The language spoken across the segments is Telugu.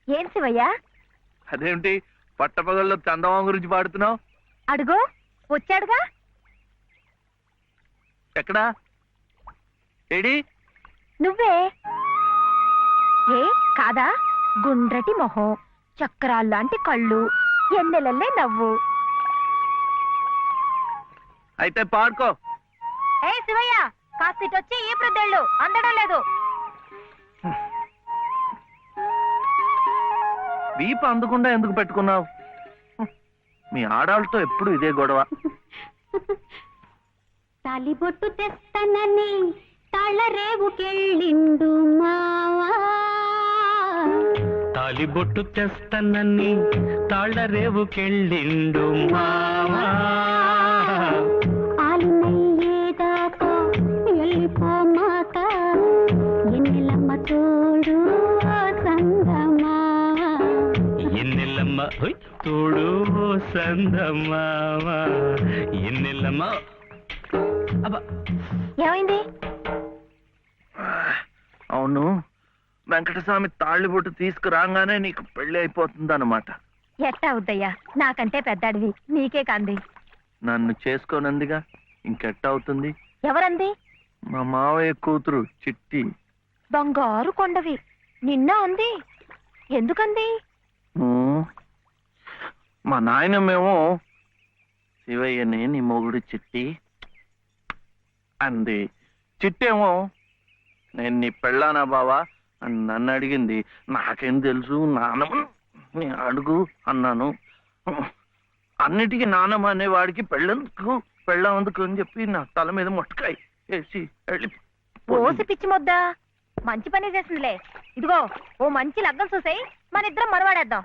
ఏం శివయ్యా? అదేమిటి పట్టపగల్లో చందమామ గురించి పాడుతున్నావు? అడుగు వచ్చాడుగా. ఎక్కడా? ఏడి? నువ్వే. ఏ కాదా? గుండ్రటి మొహం, చక్రాల్లాంటి కళ్ళు, ఎన్నెలల్లే నవ్వు. అయితే పాడుకో. ఏ శివయ్య, కాస్తిటొచ్చి ఈ ప్రద్దెళ్ళు అందడం లేదు. వీప అందకుండా ఎందుకు పెట్టుకున్నావు? మీ ఆడాళ్ళతో ఎప్పుడు ఇదే గొడవ. తాలిబొట్టు తెస్తానని తాళరేవుకెళ్ళిండు మావా. తాలిబొట్టు తెస్తానని తాళరేవుకెళ్ళిండు మావా. ఆలినయ్యేదాకా వెళ్ళిపోమాక ఎన్నెలమ్మ తోడు సంగమావా. ఎన్నెల్లమ్మ తోడు సందమావా. ఎన్నెల్లమ్మ. ఏమైంది? అవును, వెంకటస్వామి తాళ్ళిబొట్టు తీసుకురాగానే నీకు పెళ్లి అయిపోతుందన్నమాట. ఎట్టా అవుద్దయ్యా, నాకంటే పెద్దాడివి, నీకే కంది. నన్ను చేసుకోనందిగా, ఇంకెట్ట అవుతుంది? ఎవరంది? మా మావయ్య కూతురు చిట్టి. బంగారు కొండవి, నిన్న అంది. ఎందుకంది? మా నాయనమేమో శివయ్యని నీ మొగుడు చిట్టి అంది. చిట్టేమో నేను నీ పెళ్ళానా బావా అని నన్ను అడిగింది. నాకేం తెలుసు, నానమ్మ నీ అడుగు అన్నాను. అన్నిటికీ నానమ్మ అనేవాడికి పెళ్ళందుకు అని చెప్పి నా తల మీద మొట్టకాయ వేసి వెళ్ళి పోసి పిచ్చి మొద్దా, మంచి పని చేసిందిలే. ఇదిగో ఓ మంచి లగ్గం చూసాయి, మన ఇద్దరం మరవాడేద్దాం.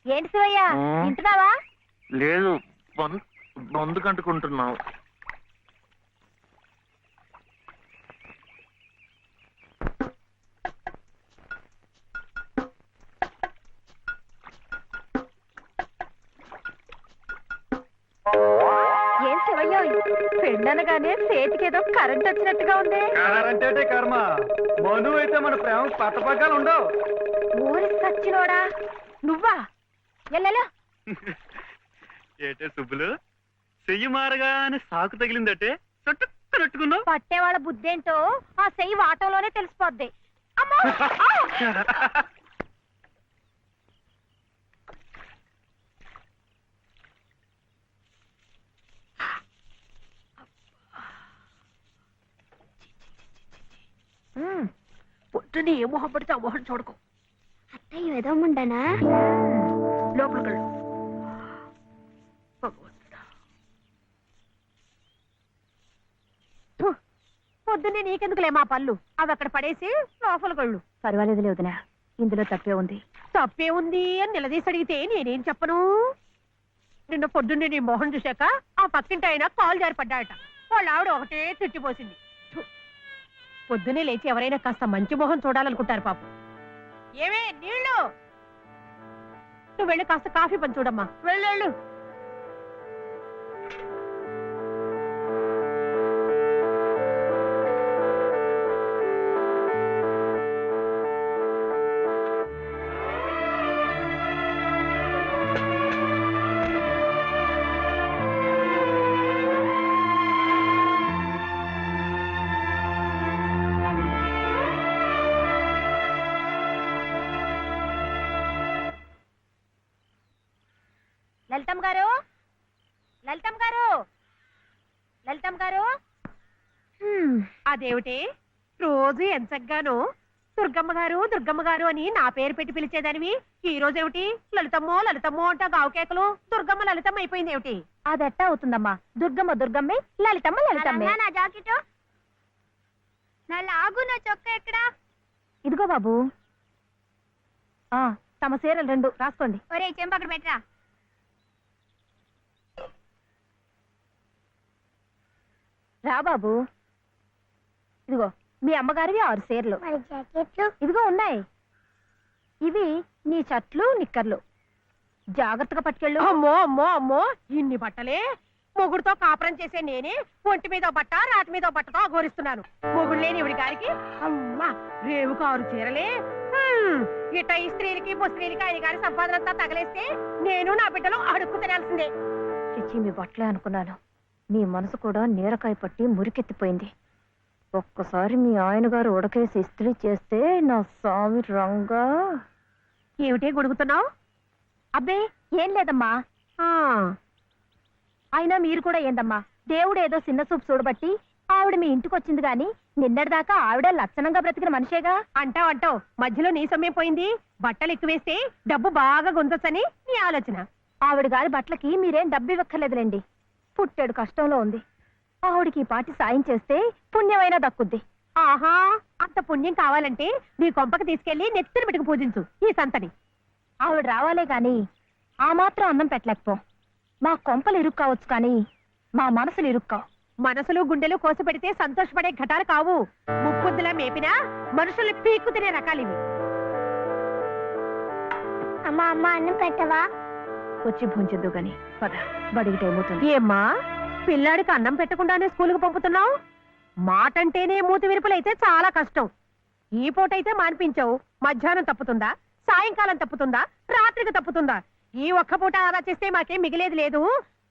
ఏంటి శివయ్య, వింటున్నావా? లేదు, బొందు కంటుకుంటున్నావు. ఏం శివయ్య, పెండనగానే చేతికేదో కరెంట్ వచ్చినట్టుగా ఉంది. అంటే కర్మ, మను అయితే మన ప్రేమ పట్టపగ్గాలు ఉండవు. ఊరి సచ్చినోడా నువ్వా? ఎల్లెలో. ఏటే సుబ్బులు, చెయ్యి మారగానే సాకు తగిలిందటే చుట్టుకున్నట్టుకున్నావు. పట్టేవాళ్ళ బుద్ధేంటో ఆ చెయ్యి వాటంలోనే తెలిసిపోద్ది. అమ్మా! పొద్దునే ఏ మొహం పడితే ఆ మొహం చూడకు. అత్తయ్య ఏదో ముండనా లోపలికి పొద్దున్నే నీకెందుకులే మా పళ్ళు, అవి అక్కడ పడేసి లోపలికి వెళ్ళు. పర్వాలేదు లేదునా, ఇందులో తప్పే ఉంది. తప్పే ఉంది అని నిలదీసి అడిగితే నేనేం చెప్పను? నిన్న పొద్దున్నే నీ మొహం చూశాక ఆ పక్కింటి ఆయన కాలు జారిపడ్డాడట. వాళ్ళ ఆవిడ ఒకటే తిట్టిపోసింది. పొద్దునే లేచి ఎవరైనా కాస్త మంచి మొహం చూడాలనుకుంటారు పాపం. ఏమే నీళ్ళు, నువ్వు వెళ్ళి కాస్త కాఫీ పని చూడమ్మా, వెళ్ళు. లలితమ్మ గారు, లలితమ్మ గారు, లలితమ్మ గారు. అదేమిటి రోజు ఎంచగ్గాను దుర్గమ్మ గారు దుర్గమ్మ గారు అని నా పేరు పెట్టి పిలిచేదానివి, ఈ రోజు ఏమిటి లలితమ్మో లలితమ్మో అంటా గావుకేకలు దుర్గమ్మ లలితమ్మ అయిపోయింది ఏమిటి? అదెట్టా అవుతుందమ్మా, దుర్గమ్మ దుర్గమ్మే, లలితమ్మ లలితమ్మే. నా జాకెట్, నా లాగు, నా చొక్క ఎక్కడా? ఇదిగో బాబు, తమ చీరలు 2 రాసుకోండి. ఒరే చెంప అక్కడ పెట్టరా. రా బాబు, ఇదిగో మీ అమ్మగారివి 6 చీరలు. ఇదిగో ఉన్నాయి. ఇవి నీ చట్లు నిక్కర్లు, జాగ్రత్తగా పట్టుకెళ్ళు. అమ్మో అమ్మో అమ్మో, ఇన్ని బట్టలే? మొగుడుతో కాపురం చేసే నేనే ఒంటి మీద బట్ట రాటి మీద బట్టతో అఘోరిస్తున్నాను. మొగుడు లేని ఇవిడి గారికి అమ్మా రేవు కారు చీరలే. ఇట ఈ స్త్రీలకి ముస్త్రీలకి ఆయన గారి సంపాదన అంతా తగలేస్తే నేను నా బిడ్డలు అడుక్కు తినాల్సిందే. చిచ్చి మీ బట్టలే అనుకున్నాను. మీ మనసు కూడా నీరకాయ పట్టి మురికెత్తిపోయింది. ఒక్కసారి మీ ఆయన గారు ఉడకేసి ఇస్త్రీ చేస్తే నా స్వామి రంగా. ఏమిటే గొడుగుతున్నావు? అబ్బే ఏం లేదమ్మా. అయినా మీరు కూడా ఏందమ్మా, దేవుడు ఏదో చిన్న చూపు చూడబట్టి ఆవిడ మీ ఇంటికి వచ్చింది గాని నిన్నటిదాకా ఆవిడ లక్షణంగా బ్రతికిన మనిషేగా. అంటావు మధ్యలో నీ సమయం పోయింది. బట్టలు ఎక్కువేస్తే డబ్బు బాగా గుంజొచ్చని నీ ఆలోచన. ఆవిడ గారి బట్టలకి మీరేం డబ్బు ఇవ్వక్కర్లేదులేండి. పుట్టాడు కష్టంలో ఉంది. ఆవిడికి ఈ పాటి సాయం చేస్తే పుణ్యమైనా దక్కుద్ది. ఆహా, అంత పుణ్యం కావాలంటే నీ కొంపకి తీసుకెళ్లి నెత్తిన పెట్టుకు పూజించు ఈ సంతని. ఆవిడ రావాలే గాని ఆ మాత్రం అన్నం పెట్టలేకపో. మా కొంపలు ఇరుక్కు కావచ్చు కానీ మా మనసులు ఇరుక్కావు. మనసులు గుండెలు కోసి పెడితే సంతోషపడే ఘటాలు కావు. ముప్పుద్దులా మేపినా మనుషుల్ని పీక్కు తినే రకాలివి. అమ్మా అమ్మ అన్నం పెట్టవా? వచ్చి భుంచొద్దు గాని పద, బడికి టైం అవుతుంది. ఏమ్మా పిల్లాడికి అన్నం పెట్టకుండానే స్కూలుకు పంపుతున్నావు? మాటంటేనే మూతి విరుపులైతే చాలా కష్టం. ఈ పూటైతే మాన్పించావు, మధ్యాహ్నం తప్పుతుందా, సాయంకాలం తప్పుతుందా, రాత్రికి తప్పుతుందా? ఈ ఒక్క పూట ఆదా చేస్తే మాకేం మిగిలేదు లేదు.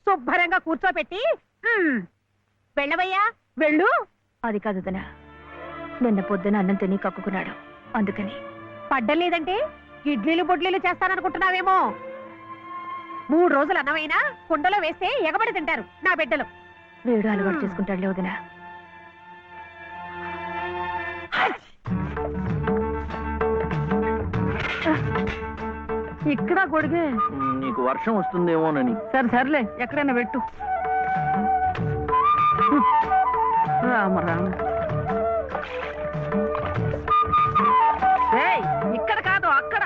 శుభ్రంగా కూర్చోపెట్టి వెళ్ళవయ్యా వెళ్ళు. అది కాదు వదినా, నిన్న పొద్దున అన్నం తిని కక్కుకున్నాడు, అందుకని. పడ్డలేదంటే ఇడ్లీలు బొడ్లీలు చేస్తాననుకుంటున్నావేమో. 3 రోజులు అన్నమైనా కుండలో వేస్తే ఎగబడి తింటారు నా బిడ్డలు. వేడు అలవాటు చేసుకుంటాడులే వదినా. ఇక్కడ గొడిగే. నీకు వర్షం వస్తుందేమోనని. సర్లే ఎక్కడైనా పెట్టు. రామ రామ. ఇక్కడ కాదు అక్కడ.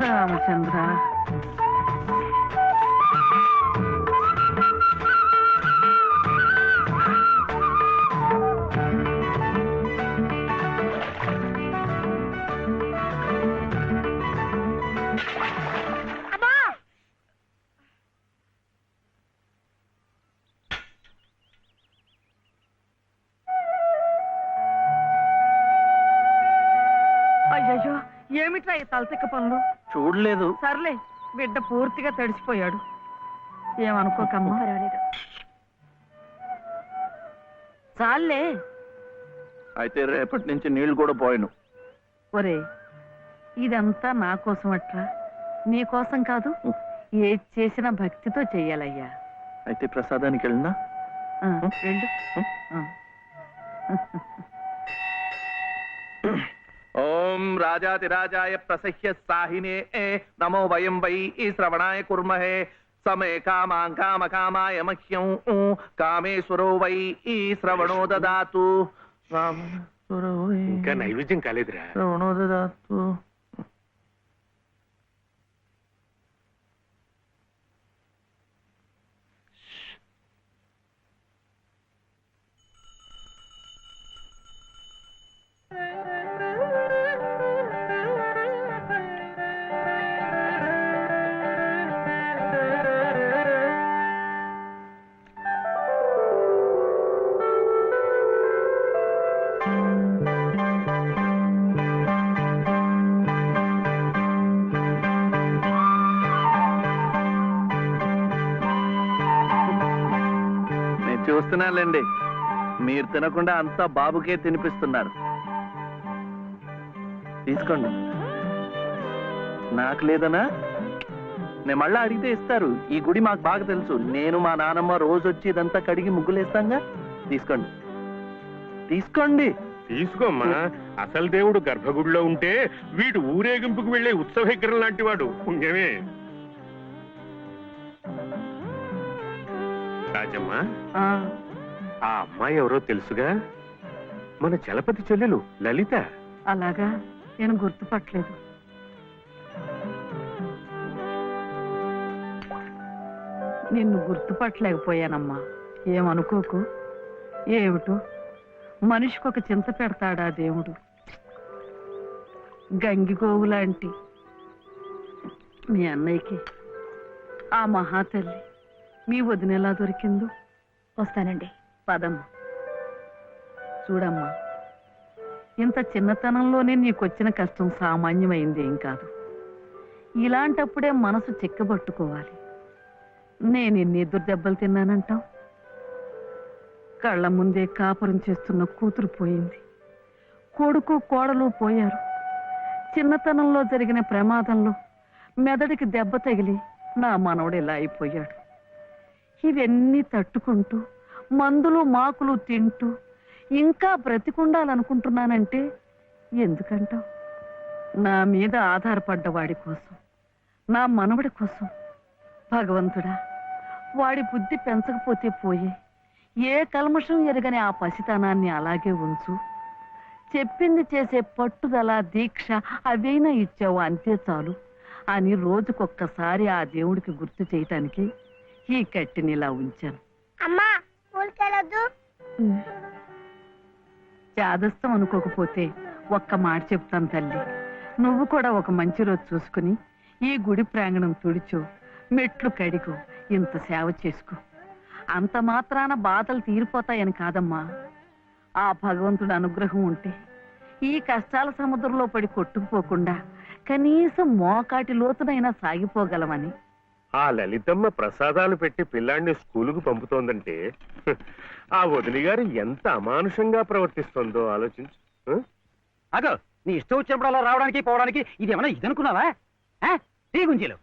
రామచంద్ర, అయ్యయ్యో ఏమిట్రా ఈ తలతిక్క పనులు? చూడలేదు. సర్లే, బిడ్డ పూర్తిగా తడిసిపోయాడు. ఏమనుకోకమ్మా. పర్వాలేదు. చాలే. అయితే రేపటి నుంచి నీళ్లు కూడా పోయాను. ఒరే, ఇదంతా నా కోసం అట్రా, నీ కోసం కాదు. ఏది చేసినా భక్తితో చెయ్యాలయ్యా. అయితే ప్రసాదానికి వెళ్ళినా వెళ్ళు. ఓం రాజాతిరాజాయ ప్రసహ్య సాహినే నమో వయం వై శ్రవణాయ కుర్మహే సమే కామాం కామకామాయ మహ్యం కామేశ్వరో వై శ్రవణో దదాతు. ఇంకా నైవేద్యం కాలేదురా. శ్రవణో దదాతు. చూస్తున్నానులేండి, మీరు తినకుండా అంతా బాబుకే తినిపిస్తున్నారు. తీసుకోండి. నాకు లేదనా? నేను మళ్ళా అడిగితే ఇస్తారు. ఈ గుడి మాకు బాగా తెలుసు. నేను మా నానమ్మ రోజు వచ్చి ఇదంతా కడిగి ముగ్గులేస్తాంగా. తీసుకోండి తీసుకోండి. తీసుకోమ్మా. అసలు దేవుడు గర్భగుడిలో ఉంటే వీడు ఊరేగింపుకు వెళ్లే ఉత్సవ విగ్రహం లాంటి వాడు. పుణ్యమే. రాజమ్మా, ఆ అమ్మాయి ఎవరో తెలుసుగా? మన చలపతి చెల్లెలు లలిత. అలాగా, నేను గుర్తుపట్టలేదు. నిన్ను గుర్తుపట్టలేకపోయానమ్మా, ఏమనుకోకు. ఏమిటో మనిషికొక చింత పెడతాడా దేవుడు. గంగిగోవు లాంటి మీ అన్నయ్యకి ఆ మహాతల్లి మీ వదిన ఎలా దొరికిందో. వస్తానండి. పదమ్మా. చూడమ్మా, ఇంత చిన్నతనంలోనే నీకొచ్చిన కష్టం సామాన్యమైంది ఏం కాదు. ఇలాంటప్పుడే మనసు చిక్కబట్టుకోవాలి. నేను ఎన్ని ఎదురు దెబ్బలు తిన్నానంటావు? కళ్ళ ముందే కాపురం చేస్తున్న కూతురు పోయింది, కొడుకు కోడలు పోయారు. చిన్నతనంలో జరిగిన ప్రమాదంలో మెదడికి దెబ్బ తగిలి నా మనవడు ఇలా అయిపోయాడు. ఇవన్నీ తట్టుకుంటూ మందులు మాకులు తింటూ ఇంకా బ్రతికుండాలనుకుంటున్నానంటే ఎందుకంటావు? నా మీద ఆధారపడ్డ వాడి కోసం, నా మనవడి కోసం. భగవంతుడా, వాడి బుద్ధి పెంచకపోతే పోయే, ఏ కల్మషం ఎరగని ఆ పసితనాన్ని అలాగే ఉంచు. చెప్పింది చేసే పట్టుదల, దీక్ష అవైనా ఇచ్చావు, అంతే చాలు అని రోజుకొక్కసారి ఆ దేవుడికి గుర్తు చేయటానికి ఈ కట్టిని ఇలా ఉంచాను. అమ్మా స్కూల్కి వెళ్ళొద్దు. చాదస్తం అనుకోకపోతే ఒక్క మాట చెప్తాను తల్లి. నువ్వు కూడా ఒక మంచి రోజు చూసుకుని ఈ గుడి ప్రాంగణం తుడిచో, మెట్లు కడిగో, ఇంత సేవ చేసుకో. అంత మాత్రాన బాధలు తీరిపోతాయని కాదమ్మా. ఆ భగవంతుడి అనుగ్రహం ఉంటే ఈ కష్టాల సముద్రంలో పడి కొట్టుకుపోకుండా కనీసం మోకాటి లోతునైనా సాగిపోగలమని. ఆ లలితమ్మ ప్రసాదాలు పెట్టి పిల్లాడిని స్కూలుకు పంపుతోందంటే ఆ వదిలి గారు ఎంత అమానుషంగా ప్రవర్తిస్తుందో ఆలోచించు. అగో, నీ ఇష్టం వచ్చినప్పుడు అలా రావడానికి పోవడానికి ఇది ఏమన్నా ఇదనుకున్నావా? టీ గుంజీలు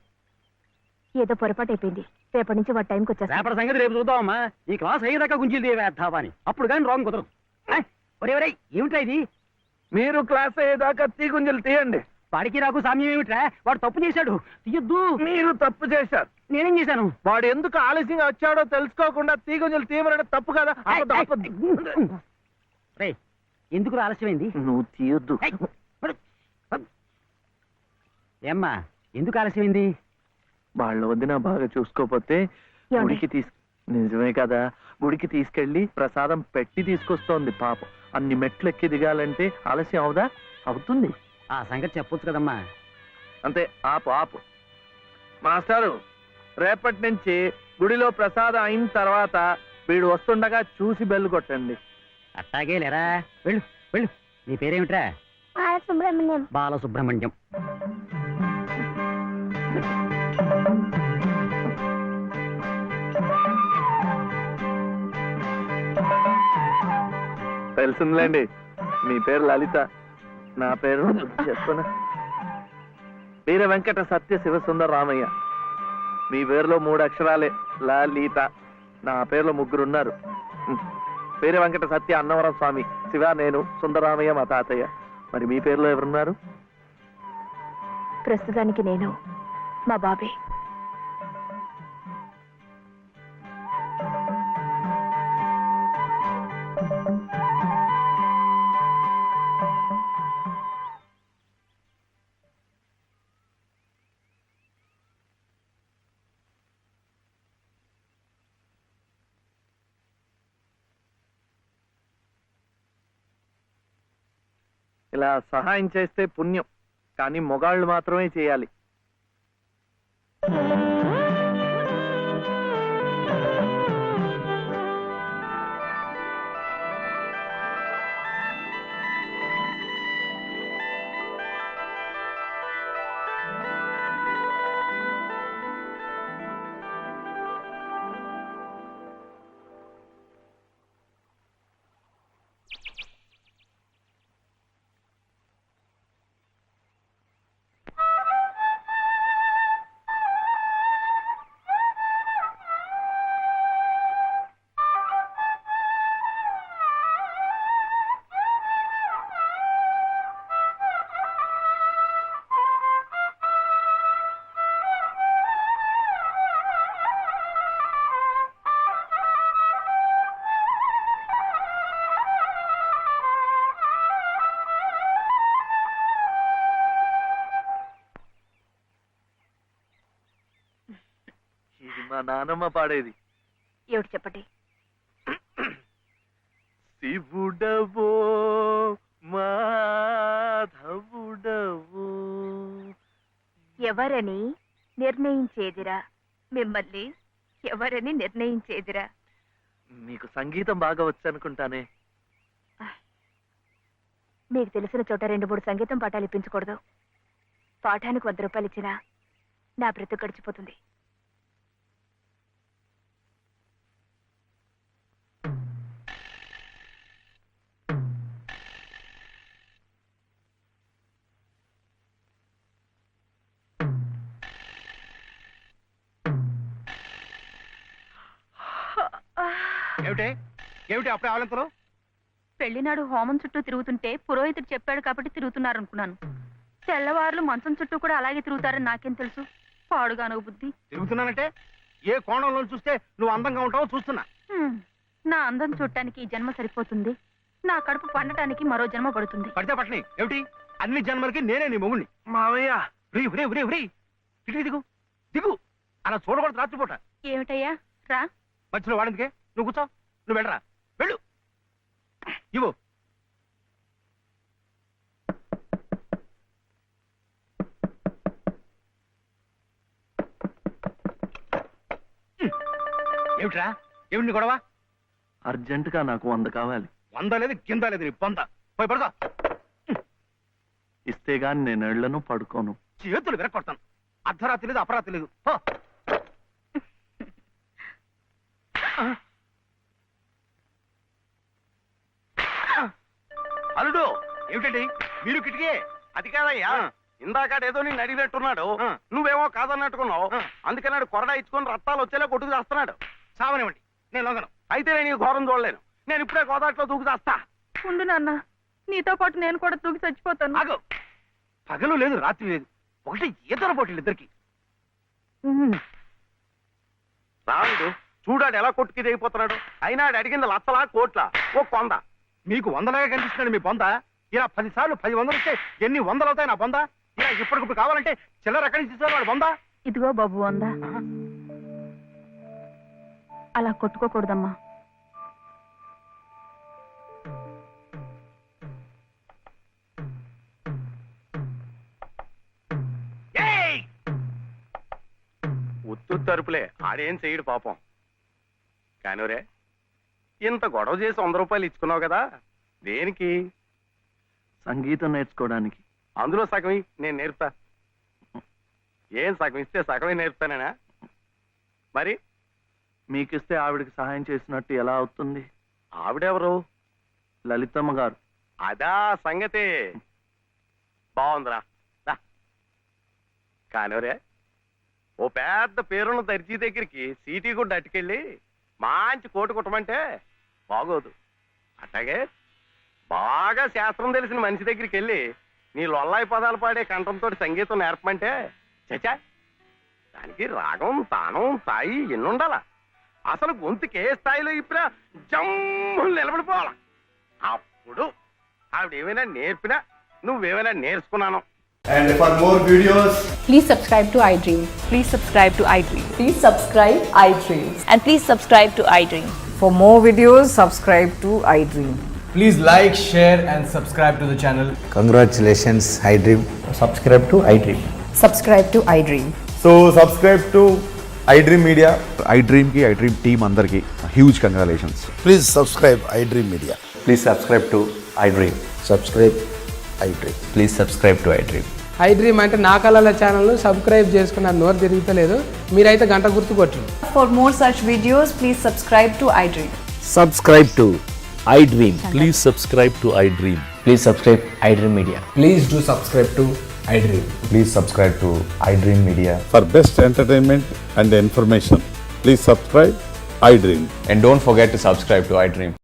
ఏదో పొరపాటు అయిపోయింది. రేపటి నుంచి వాడి టైంకి వచ్చేస్తా. రేపటి సంగతి రేపు చూద్దామమ్మా. ఈ క్లాస్ అయ్యేదాకా గుంజీలు వేద్దావా అని. అప్పుడు కానీ రాంగ్ కుదరదు. ఒరే ఒరే, ఏమిట్రా ఇది? మీరు క్లాస్ అయ్యేదాకా తీగుంజలు తీయండి. వాడికి నాకు సామ్యం ఏమిట్రా? వాడు తప్పు చేశాడు, తీయొద్దు. మీరు తప్పు చేశారు. నేనేం చేశాను? వాడు ఎందుకు ఆలస్యంగా వచ్చాడో తెలుసుకోకుండా తీగుంజలు తీయమనడం తప్పు కదా. రే, ఎందుకు ఆలస్యమైంది? నువ్వు తీయొద్దు. ఏమ్మా, ఎందుకు ఆలస్యమైంది? వాళ్ళ వదిన బాగా చూసుకోపోతే గుడికి నిజమే కదా, గుడికి తీసుకెళ్లి ప్రసాదం పెట్టి తీసుకొస్తోంది పాపం. అన్ని మెట్లు ఎక్కి దిగాలంటే ఆలస్యం అవుదా? అవుతుంది. ఆ సంగతి చెప్పొచ్చు కదమ్మా. అంతే, ఆపు ఆపు. మాస్టారు, రేపటి నుంచి గుడిలో ప్రసాదం అయిన తర్వాత వీడు వస్తుండగా చూసి బెల్లు కొట్టండి. అట్టాగే లేరా, వెళ్ళు వెళ్ళు. నీ పేరేమిట్రా? బాలసుబ్రహ్మణ్యం. బాలసుబ్రహ్మణ్యం. తెలిసిందిలేండి, మీ పేరు లలిత, నా పేరు చెప్పనా వీర వెంకట సత్య శివసుందర రామయ్య. మీ పేరులో 3 అక్షరాలే, లలిత. నా పేరులో 3 ఉన్నారు. వీర వెంకట సత్య అన్నవరం స్వామి, శివ నేను, సుందరరామయ్య మా తాతయ్య. మరి మీ పేరులో ఎవరున్నారు? ప్రస్తుతానికి నేను, మా బాబే. ఇలా సహాయం చేస్తే పుణ్యం, కానీ మొగాళ్ళు మాత్రమే చేయాలి. ఇది మా నానమ్మ పాడేది. ఏమిటి చెప్పండి. శివుడవో మాధవుడవో. ఎవరని నిర్ణయించేదిరా, మిమ్మల్ని ఎవరని నిర్ణయించేదిరా. మీకు సంగీతం బాగా వచ్చనుకుంటానే. మీకు తెలిసిన చోట 2-3 సంగీతం పాఠాలు ఇప్పించకూడదు. పాఠానికి 100 రూపాయలు ఇచ్చినా నా బ్రతుకు గడిచిపోతుంది. ఏమిటి ఏమిటి అప్పుడే ఆవలింతలు? పెళ్లినాడు హోమం చుట్టూ తిరుగుతుంటే పురోహితుడు చెప్పాడు కాబట్టి తిరుగుతున్నారు అనుకున్నాను. తెల్లవారులు మంచం చుట్టూ కూడా అలాగే తిరుగుతారని నాకేం తెలుసు. పాడుగాను బుద్ధి. తిరుగుతున్నానంటే ఏ కోణంలో చూస్తే నువ్వు అందంగా ఉంటావో చూస్తున్నా. నా అందం చూడటానికి ఈ జన్మ సరిపోతుంది. నా కడుపు పండటానికి మరో జన్మ పడుతుంది. పడితే పట్టని ఏమిటి? అన్ని జన్మలకి నేనే నీ మొగుణ్ణి. మావయ్య ఇటు దిగు దిగు. అలా చూడకూడదు రాత్రిపూట. ఏమిటయ్యా రా. మధ్యలో వాడిందికే నువ్వు కూర్చో. నువ్వు వెళ్ళరా, వెళ్ళు. ఇవ్వు. ఏమిట్రా ఏమిటి నీ గొడవ? అర్జెంటుగా నాకు 100 కావాలి. 100 లేదు కింద లేదు నీ పొంద. పోయి పడుకో. ఇస్తే గాని నేను ఎళ్లను, పడుకోను. చేతులు విరక్కొడతాను. అర్ధరాత్రి లేదు అపరాత్రి లేదు. పో. అల్లుడు, ఏమిటండి మీరు కిటికీ? అది కాదయ్యా, ఇందాకడేదో నేను అడిగినట్టున్నాడు, నువ్వేమో కాదన్నట్టుకున్నావు. అందుకన్నాడు కొరడా ఇచ్చుకొని రక్తాలు వచ్చేలా కొట్టుకు చేస్తున్నాడు. సావనివ్వండి, నేను లొంగను. అయితే నేను ఈ ఘోరం చూడలేను. నేను ఇప్పుడే గోదాట్లో దూకు చేస్తా. ఉండు నాన్న, నీతో పాటు నేను కూడా తూగి చచ్చిపోతాను. ఆగు. పగలు లేదు రాత్రి లేదు, ఒకటి ఈతల పోటీలు ఇద్దరికి. రాముడు చూడాడు ఎలా కొట్టుకి దిగిపోతున్నాడు. అయినా ఆడు అడిగింది లచ్చలా కోట్లా ఓ కొంద. మీకు 100లాగా కనిపిస్తున్నాడు మీ బొంద. ఇలా 10 సార్లు 10 వందలు ఇస్తే ఎన్ని 100 అవుతాయి నా బొంద? ఇలా ఇప్పటికిప్పుడు కావాలంటే చిల్లర ఎక్కడి నుంచి ఇస్తారు వాడు బొంద? ఇదిగో బాబు వందా. అలా కొట్టుకోకూడదమ్మా. ఉత్తు తరుపులే, ఆడేం చెయ్యడు పాపం. కానివరే, ఇంత గొడవ చేసి 100 రూపాయలు ఇచ్చుకున్నావు కదా, దేనికి? సంగీతం నేర్చుకోవడానికి. అందులో సగం నేను నేర్పుతా. ఏం సగం ఇస్తే సగమే నేర్పుతానేనా? మరి మీకిస్తే ఆవిడకి సహాయం చేసినట్టు ఎలా అవుతుంది? ఆవిడెవరు? లలితమ్మ గారు. అదా సంగతి. బాగుందిరా. కానివరే, ఓ పెద్ద పేరున్న దర్జీ దగ్గరికి సీటీ గుడ్డ అట్టుకెళ్ళి మంచి కోటు కుట్టమంటే బాగోదు. అట్లాగే బాగా శాస్త్రం తెలిసిన మనిషి దగ్గరికి వెళ్ళి నీ లొల్లాయి పదాలు పాడే కంఠంతో సంగీతం నేర్పమంటే చచా, దానికి రాగం, తానం, స్థాయి ఎన్నుండాలా? అసలు గొంతుకి ఏ స్థాయిలో ఇప్పుడా జమ్ము నిలబడిపోవాలా. అప్పుడు ఆవిడ ఏమైనా నేర్పినా నువ్వేమైనా నేర్చుకున్నాను. And for more videos, Please subscribe to iDream. Please subscribe to iDream. Please subscribe iDream. And please subscribe to iDream. For more videos, subscribe to iDream. please like, share and subscribe to the channel. Congratulations, iDream. Subscribe to iDream. Subscribe to iDream. So subscribe to iDream Media. iDream ki iDream team andarki huge congratulations. Please subscribe iDream Media. Please subscribe to iDream. Subscribe iDream. Please subscribe to iDream. iDream అంటే నా కళల ఛానల్ సబ్స్క్రైబ్ చేసుకున్న నోరు తిరుగుతలేదు. మీరైతే గంట గుర్తు కొట్టండి. For more such videos, please subscribe to iDream. Subscribe to iDream. Please subscribe to iDream. Please subscribe iDream Media. Please do subscribe to iDream. Please subscribe to iDream Media. For best entertainment and information, please subscribe iDream. And don't forget to subscribe to iDream.